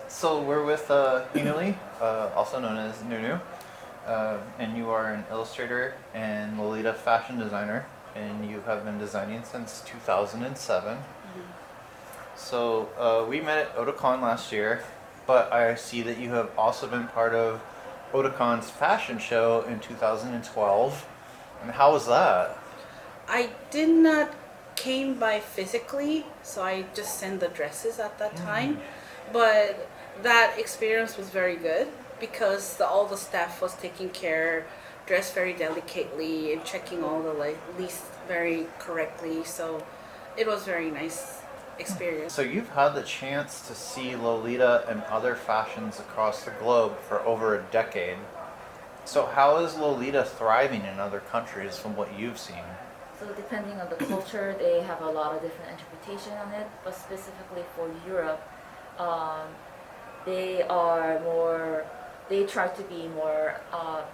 So we're with Haenuli, also known as Nunu, and you are an illustrator and Lolita fashion designer, and you have been designing since 2007. So we met at Otakon last year, but I see that you have also been part of Otakon's fashion show in 2012. And how was that? I did not came by physically, so I just sent the dresses at that time. But that experience was very good because all the staff was taking care, dressed very delicately and checking all the least very correctly. So it was very nice experience. So you've had the chance to see Lolita and other fashions across the globe for over a decade. So how is Lolita thriving in other countries from what you've seen? So depending on the culture, they have a lot of different interpretation on it. But specifically for Europe, um, they are more. They try to be more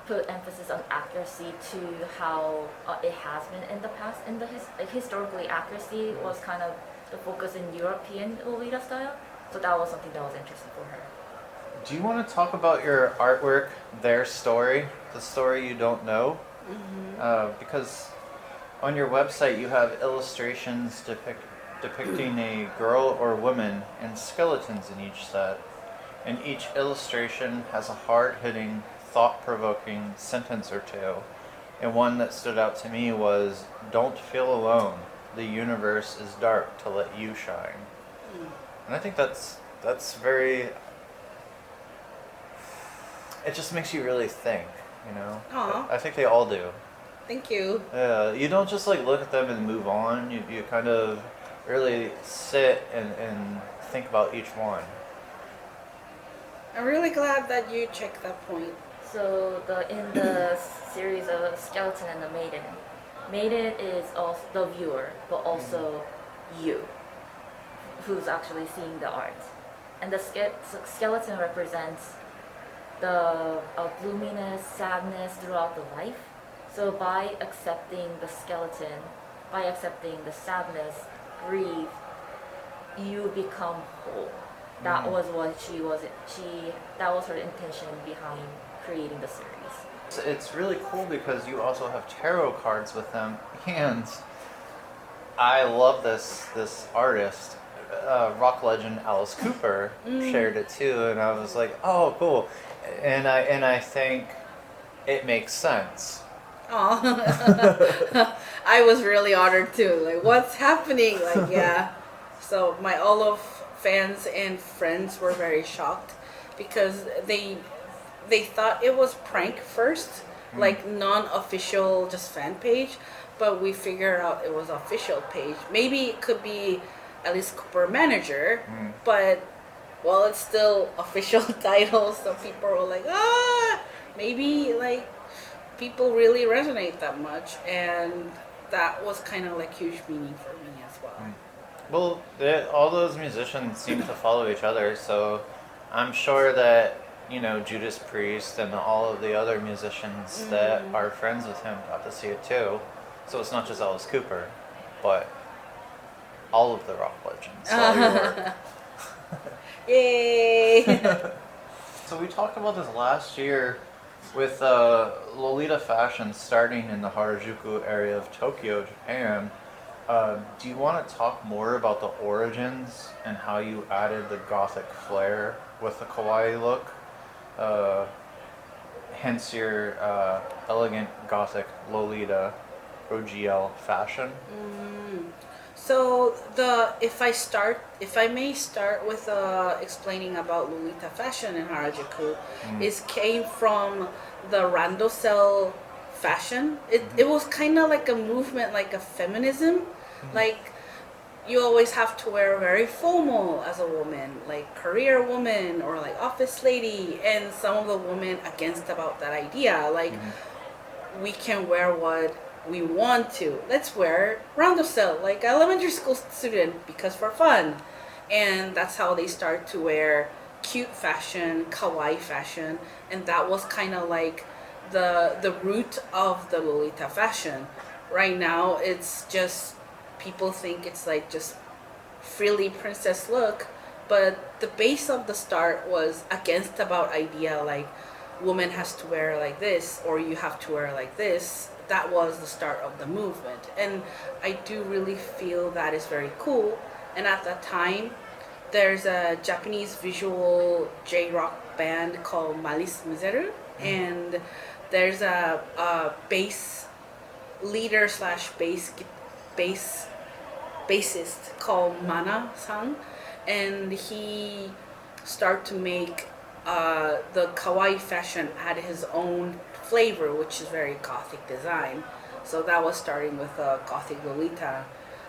put emphasis on accuracy to how it has been in the past. In the historically, accuracy was kind of the focus in European Lolita style. So that was something that was interesting for her. Do you want to talk about your artwork, their story, the story you don't know? Because on your website you have illustrations depicting a girl or woman and skeletons in each set. And each illustration has a hard-hitting, thought-provoking sentence or two. And one that stood out to me was, "Don't feel alone. The universe is dark to let you shine." And I think that's very. It just makes you really think, you know. Aw. I think they all do. Thank you. You don't just like look at them and move on. You kind of really sit and think about each one. I'm really glad that you checked that point. So in the series of Skeleton and the Maiden, Maiden is also the viewer, but also you, who's actually seeing the art. And the skeleton represents the gloominess, sadness throughout the life. So by accepting the skeleton, by accepting the sadness, grief, you become whole. That was what that was her intention behind creating the series. It's really cool because you also have tarot cards with them, and I love this artist. Rock legend Alice Cooper shared it too, and I was like, "Oh, cool!" And I think it makes sense. Aw. I was really honored too. Like, what's happening? Like, yeah. So my all of fans and friends were very shocked because they thought it was prank first, like non-official, just fan page, but we figured out it was official page. Maybe it could be Alice Cooper manager, but well, it's still official title, so people were like, maybe like people really resonate that much, and that was kind of like huge meaning for me as well. Well, all those musicians seem to follow each other, so I'm sure that Judas Priest and all of the other musicians that are friends with him got to see it too. So it's not just Alice Cooper, but all of the rock legends saw your work. Yay! So we talked about this last year with Lolita fashion starting in the Harajuku area of Tokyo, Japan. Do you want to talk more about the origins and how you added the gothic flair with the kawaii look? Hence your elegant gothic Lolita OGL fashion. So if I may start with explaining about Lolita fashion in Harajuku, it came from the randosel fashion. It was kind of like a movement, like a feminism, like you always have to wear very formal as a woman, like career woman or like office lady, and some of the women against about that idea, like we can wear what we want to. Let's wear randosel like elementary school student because for fun, and that's how they start to wear cute fashion, kawaii fashion, and that was kind of like the root of the Lolita fashion. Right now, it's just people think it's like just frilly princess look, But the base of the start was against about idea like woman has to wear like this or you have to wear like this. That was the start of the movement, and I do really feel that is very cool. And at that time, there's a Japanese visual J-rock band called Malice Miseru, and there's a bass leader slash bass bassist called Mana-san, and he started to make the kawaii fashion add his own flavor, which is very gothic design. So that was starting with gothic Lolita.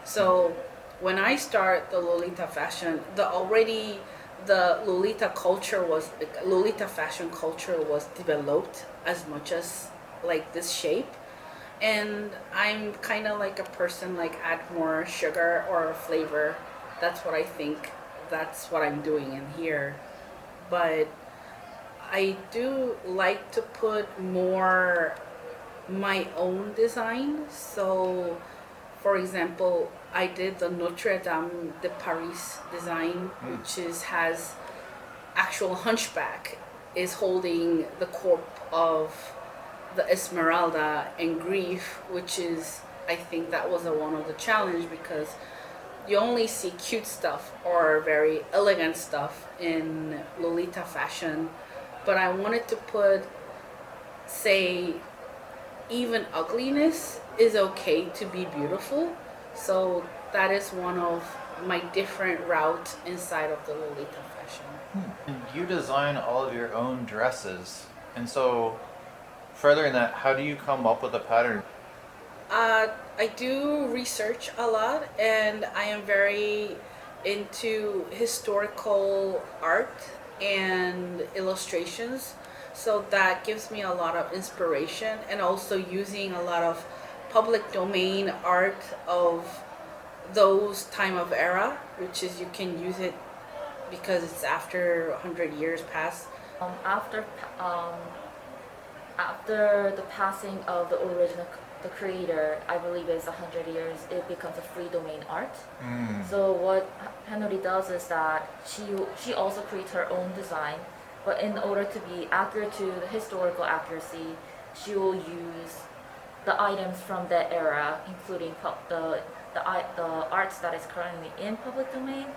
So when I start the Lolita fashion, the Lolita fashion culture was developed as much as like this shape, and I'm kind of like a person like add more sugar or flavor. That's what I think. That's what I'm doing in here, but I do like to put more my own design. So, for example, I did the Notre Dame de Paris design, which has actual hunchback is holding the corpse of the Esmeralda and grief, which is, I think that was one of the challenge, because you only see cute stuff or very elegant stuff in Lolita fashion, but I wanted to put, say, even ugliness is okay to be beautiful. So that is one of my different routes inside of the Lolita fashion. And you design all of your own dresses, and so furthering that, how do you come up with a pattern? I do research a lot, and I am very into historical art and illustrations. So that gives me a lot of inspiration, and also using a lot of public domain art of those time of era, which is you can use it because it's after 100 years past. After after the passing of the original the creator, I believe it's 100 years, it becomes a free domain art. So what Haenuli does is that she also creates her own design, but in order to be accurate to the historical accuracy, she will use the items from that era, including the arts that is currently in public domain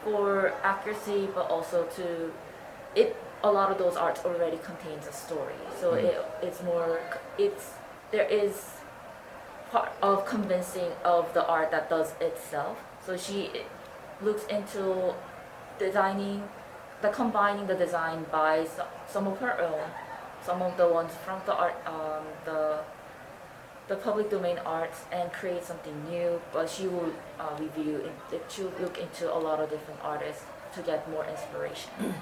for accuracy, but also to it. A lot of those arts already contains a story, so there is part of convincing of the art that does itself. So she looks into combining the design by some of her own, some of the ones from the art, the public domain arts, and create something new. But she will she'll look into a lot of different artists to get more inspiration.